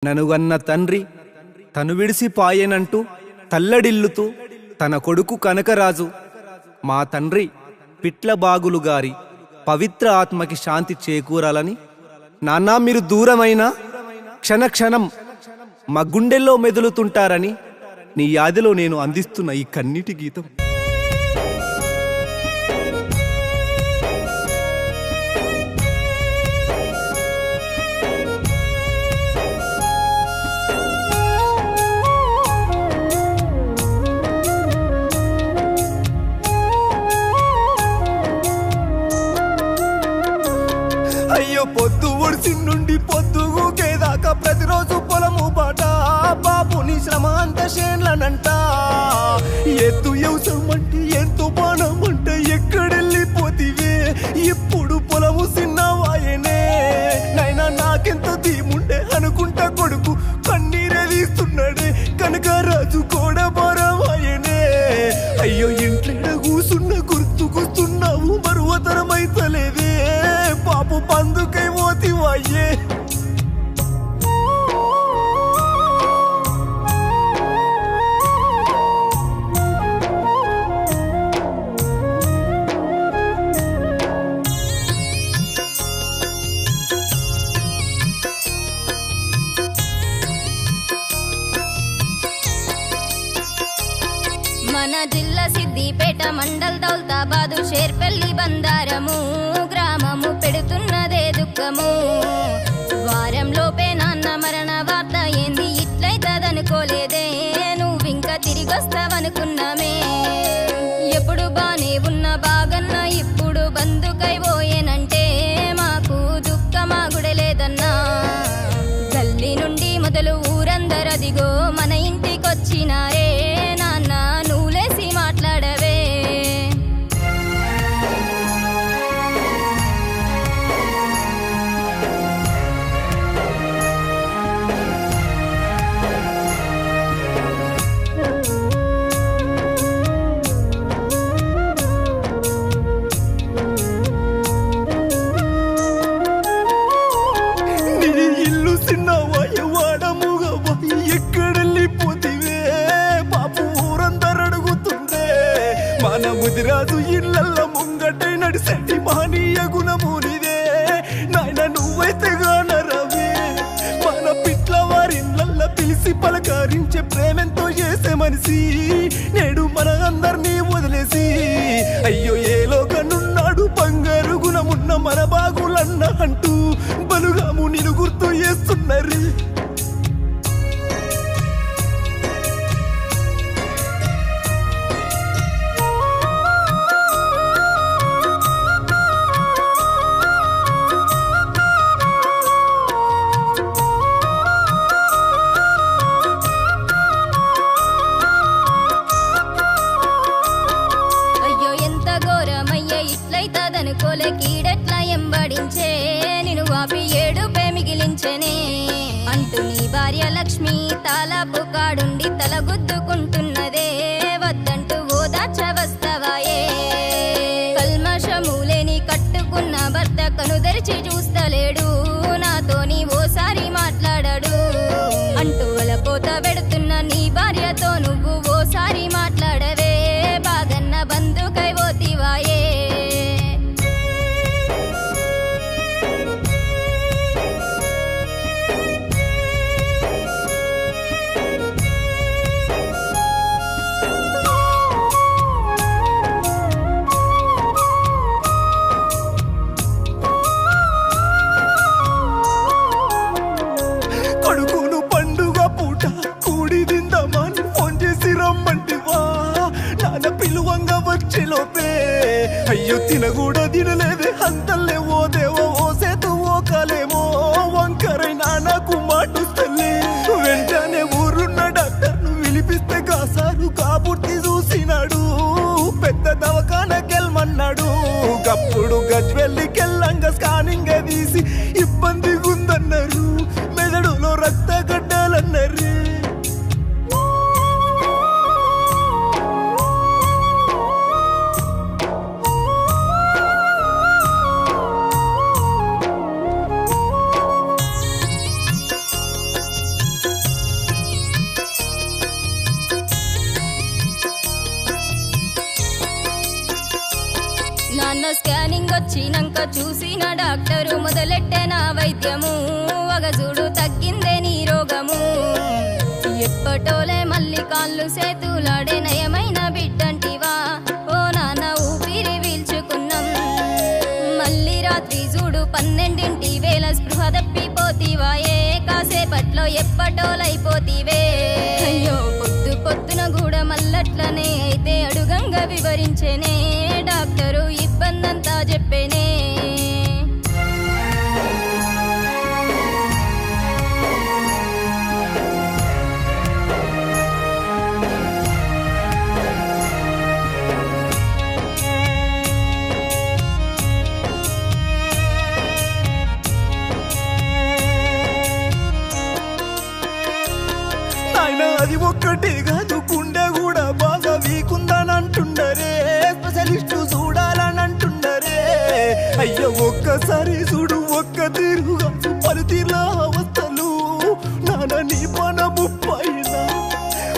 ననుగన్న తండ్రి తను విడిసిపాయెనంటూ తల్లడిల్లుతూ తన కొడుకు కనకరాజు మా తండ్రి పిట్లబాగులు గారి పవిత్ర ఆత్మకి శాంతి చేకూరాలని నాన్నా మీరు దూరమైనా క్షణక్షణం మా గుండెల్లో మెదులుతుంటారని నీ యాదిలో నేను అందిస్తున్న ఈ కన్నీటి గీతం. అయ్యో పొద్దు ఒడిసి నుండి పొద్దుగేదాకా ప్రతిరోజు పొలము బాట బాబుని శ్రమ అంత చేన్లనంట. ఎత్తు వ్యవసాయమంటే ఎంతో బాణమంటే ఎక్కడెళ్ళిపోతివే ఇప్పుడు పొలము సిన్నవాయనే. నైనా నాకెంత ధీముండే అనుకుంటా కొడుకు కన్నీరే తీస్తున్నాడే కనకరాజు కూడా భారమాయనే. అయ్యో ఇంట్లో కూసున్న గుర్తుకొస్తున్నావు మరువతరమైతలేదే పాపు పందుకై మోతివాయే. మన జిల్లా సిద్దిపేట మండల్ దౌలతాబాదు షేర్పల్లి బందారము గ్రామము పెడుతున్నదే దుఃఖము. వారంలోపే నాన్న మరణ వార్త ఏంది ఇట్లయితదనుకోలేదే నువ్వింకా తిరిగొస్తావనుకున్నామే. ఎప్పుడు బానే ఉన్న బాగన్న ఇప్పుడు బందుకై పోయేనంటే మాకు దుఃఖమాగుడలేదన్నా. గల్లీ నుండి మొదలు ఊరందరదిగో మన ఇంటికొచ్చినారే నాన్న నువ్వులేసి మాట్లాడవే. ఇల్లు సిన్నవాడముగా ఎక్కడెళ్ళిపోతివే పాపు ఊరందరు అడుగుతుండే. మన ముదిరాజు ఇళ్ళల్లో ముంగటై నడిసెట్టి మహనీయ గుణమునిదే నాయన నువ్వైతే గానరవే. మన పిట్ల వారిళ్ళల్లో పిలిచి పలకరించే ప్రేమెంతో చేసే మనిషి నేడు మన అందరినీ వదిలేసి అయ్యో ఏ లోకనున్నాడు బంగారు గుణమున్న మన బాగులన్న అంటూ బలుగాము నిన్ను గుర్తు చేస్తున్నారు. అయ్యో ఎంత ఘోరమయ్య ఇట్లయితదనుకోలే కీడెట్లా ఎంబడించే నిన్ను ఆపి ఏడుపే మిగిలించనే అంటూ నీ భార్య లక్ష్మి తాలాపు కాడుండి తలగుద్దుకుంటున్నదే వద్దంటూ ఓదార్చ వస్తవాయే. కల్మషములేని కట్టుకున్న భర్త కనుదరిచి చూస్తలేడు నాతోని ఓసారి మాట్లాడాడు అంటూ వలపోత పెడుతున్న నీ భార్యతో నువ్వు ఓసారి మాట్లాడవే బాగన్న బందుకై పోతివాయే. కొడుకును పండుగ పూట కూడి దిందామని ఫోన్ చేసి రమ్మంటివా నాన్న పిలువంగా వచ్చేలోపే అయ్యో తినగూడా తినలేదే అంతల్లే ఓ దేవో ఓ సేతు ఓ కాలేమో వంకరై నాన్నకు మాటుస్తలే. వెంటనే ఊరున్న డాక్టర్ను పిలిపిస్తే కాసారు కాబుట్టి చూసినాడు పెద్ద దవాఖానకెళ్ళమన్నాడు. గప్పుడు గజ్వెల్లికెళ్ళంగా స్కానింగ్ తీసి ఇబ్బందిగుందన్నారు మెదడులో రక్త గడ్డలన్నారు. వచ్చినాక చూసిన డాక్టరు మొదలెట్టెన వైద్యము వగజుడు తగ్గిందే నీ రోగము ఎప్పటోలే మళ్ళీ కాళ్ళు సేతులాడే నయమైన బిడ్డంటివా ఓ నాన్న ఊపిరి వీల్చుకున్నాం మళ్ళీ రాత్రి చూడు 12 వేళ స్పృహ తప్పిపోతీవా ఏ కాసేపట్లో ఎప్పటోలైపోతీవే అయ్యో పొద్దు పొద్దున కూడా మల్లట్లనే అయితే అడుగంగా వివరించేనే డాక్టరు ఇబ్బందంతా చెప్పేనే అది ఒక్కటే కాదు గుండె కూడా బాగా వీకుందని అంటుండరే స్పెషలిస్టు చూడాలని అంటుండరే అయ్యో ఒక్కసారి చూడు ఒక్క తీరుగా పలుతీర్ల అవస్థలు నాన్న నీ పన ముప్పైన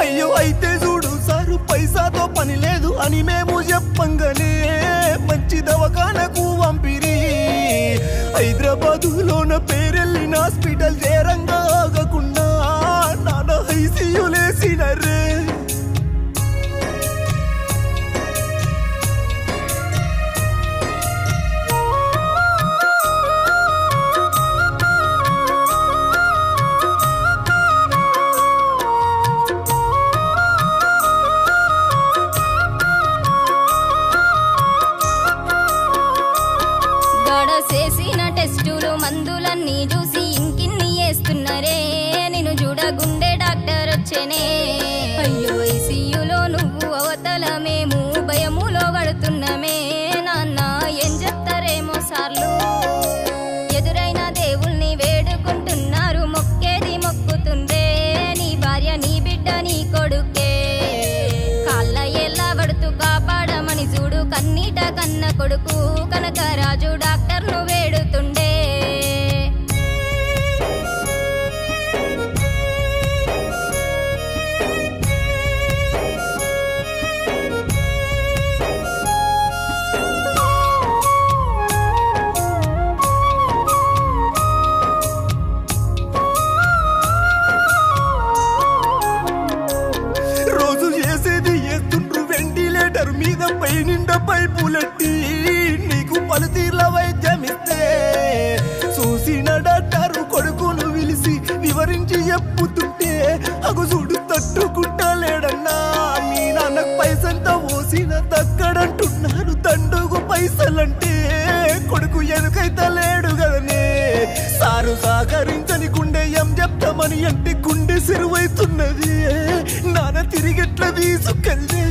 అయ్యో అయితే చూడు సారు పైసాతో పని లేదు అని మేము చెప్పంగానే మంచి దవాఖానకు పంపిరి హైదరాబాదులోన పేరెళ్ళిన హాస్పిటల్ చేరంగా ఆగకుండా నాన్న ఐసీయూలేసినరే చేసిన టెస్టులు మందులన్నీ చూసి ఇంకిన్ని వేస్తున్నరే నిన్ను చూడ గుండె డాక్టర్ వచ్చేనే అయ్యో ఐసీయూలో నువ్వు అవతల మేము భయములో పడుతున్నామే నాన్న ఏం చెప్తారేమో సార్లు ఎదురైన దేవుల్ని వేడుకుంటున్నారు మొక్కేది మొక్కుతుందే నీ భార్య నీ బిడ్డ నీ కొడుకే కాళ్ళ ఎలా పడుతూ కాపాడమని చూడు కన్నీట కన్న కొడుకు కనకరాజు డాక్టర్ను వేడుతుండే రోజు చేసేది ఎత్తుండ్రు వెంటిలేటర్ మీద పై నిండా పైపులెట్టి నీకు పలుతీర్ల వైద్యమిస్తే చూసిన డాక్టరు కొడుకును పిలిచి వివరించి చెప్పుతుంటే అగుసుడు తట్టుకుంటలేడన్నా మీ నాన్నకు పైసంతా పోసిన తక్కడంటున్నారు దండుగు పైసలంటే కొడుకు ఎనుకైతే లేడు కదనే సారు సహకరించని గుండె ఏం చెప్తామని అంటే గుండె సిరువైతున్నది నాన్న తిరిగెట్లా తీసుకెళ్ళే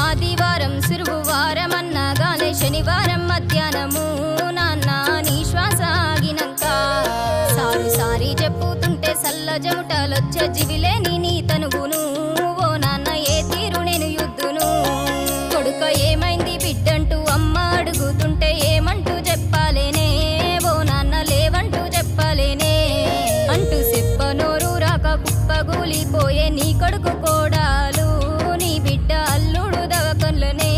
ఆదివారం సురువారం అన్నగాలే శనివారం మధ్యాహ్నము నాన్న నీ శ్వాస ఆగినంక సారు సారి చెప్పుతుంటే సల్ల జముటలొచ్చే జివిలేని నీ తనుగును ఓ నాన్న ఏ తీరు నేను యుద్ధును కొడుక ఏమైంది బిడ్డంటూ అమ్మ అడుగుతుంటే ఏమంటూ చెప్పాలేనే ఓ నాన్న లేవంటూ చెప్పలేనే అంటూ చెప్పనోరు రాక కుప్పగూలిపోయే నీ కొడుకు కోడాలు నీ బిడ్డ అల్లుడు దవకల్లనే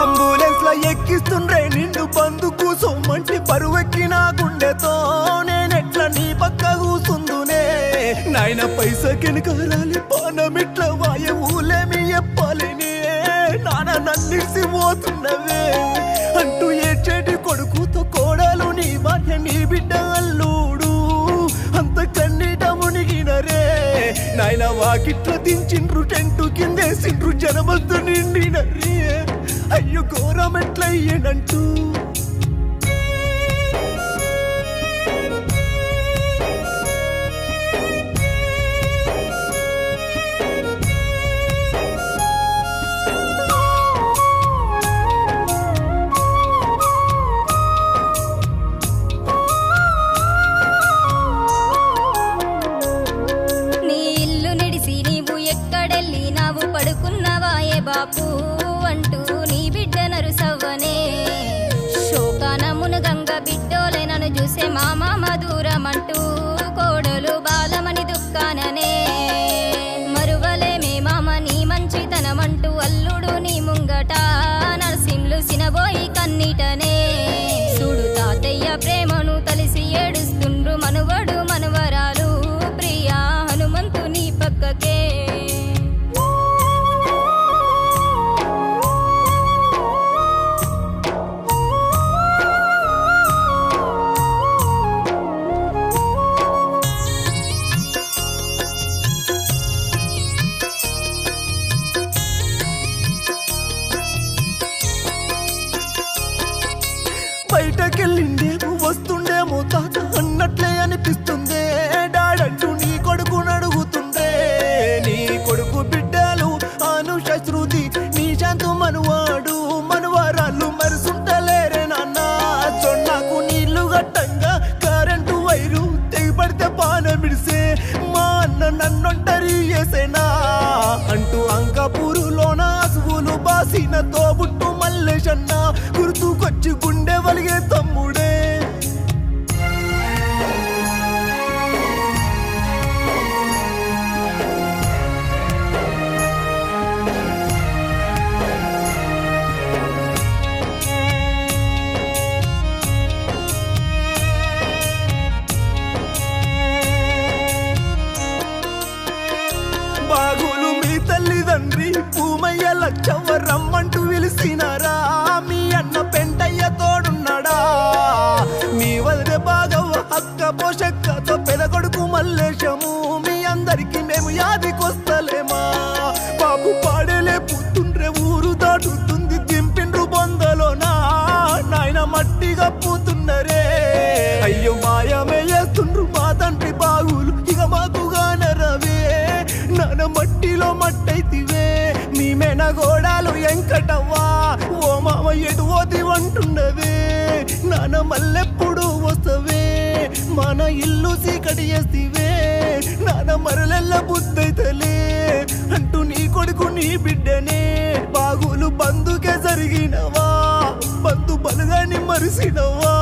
అంబులెన్స్ లా ఎక్కిస్తుండ్రే నిండు బందు కూసోమంటి పరువెక్కిన గుండెతో నేనెట్లా నీ పక్క కూసుందునే నాయన పైసకెనకరాలి పానమిట్ల వాయ ఊలేమి చెప్పాలినే నాన్న నన్నిసి పోతున్నవే అంటూ ఏడ్చేటి కొడుకుతో కోడలు నీ భార్య నీ బిడ్డ అల్లుడు అంత కన్నీట మునిగినరే నాయన వాకిట్ల దించిండ్రు టెంటు కిందేసిండ్రు జనమంతా నిండినరే అయ్యో ఘోరం ఎట్లయ్యేనంటూ ఎక్కడెళ్ళినావు పడుకున్నవాయే బాపు అంటూ నీ బిడ్డ నరుసవ్వనే శోకాన మునుగంగ బిడ్డోలే నన్ను చూసే మా మామ దూరమంటూ కోడలు బాలమని దుఃఖాననే మరువలేమే మామ నీ మంచితనమంటూ అల్లుడు నీ ముంగట నరసింహులు సినబోయి కన్నీటనే చూడు తాతయ్య ప్రేమను తలిసి ఏడుస్తుండ్రు మనువడు మనవరాలు ప్రియా హనుమంతు నీ పక్కకే బయటకెళ్ళిండేమో వస్తుండేమో తాత అన్నట్లే అనిపిస్తుందే డాడంటూ నీ కొడుకును అడుగుతుండే నీ కొడుకు బిడ్డలు అనుష శృతి నీ శాంతు మనువాడు మనవరాళ్ళు మరుసుంటలేరే నాన్న చొన్నాకు నీళ్లు గట్టంగా కరెంటు వైరు తెగిపడితే పానమిడిసే మా అన్న నన్నొంటరి చేసేనా అంటూ అంకపూరులోన అసువులు బాసిన తోబుట్టు మల్లేశన్న గుర్తుకొచ్చి గుండె వలిగే తమ్ముడే బాగులు మీ తల్లిదండ్రి భూమయ్య లచ్చవ్వ రమ్మంటూ పిలిచినారా మీ అన్న పెంటయ్య తోడున్నాడా మీ వదిలే బాగవ్వ అక్క పోషక్కతో పెదకొడుకు మల్లేశము మీ అందరికి మేము యాదికొస్తలేమా బాబు పాడేలే పుట్టుండ్రే ఊరు దాటుతుంది దింపిండ్రు బొందలోనా నాయన మట్టిగా పూతున్నరే అయ్యో మాయమే చేస్తుండ్రు మా తండ్రి బాగులు ఇక మాకుగా నరవే నాన్న మట్టిలో మట్టయితివే మీ మెనగోడాలు ఎంకటవ్వా ఓ మామ ఎటు పోతి అంటున్నవే నాన్న మల్లెప్పుడు వస్తవే మన ఇల్లు చీకటి చేస్తివే నాన్న మరలెల్ల బుద్ధైతలే అంటూ నీ కొడుకు నీ బిడ్డనే బాగులు బంధుకే జరిగినవా బంధు బలుగాని మరిసినవా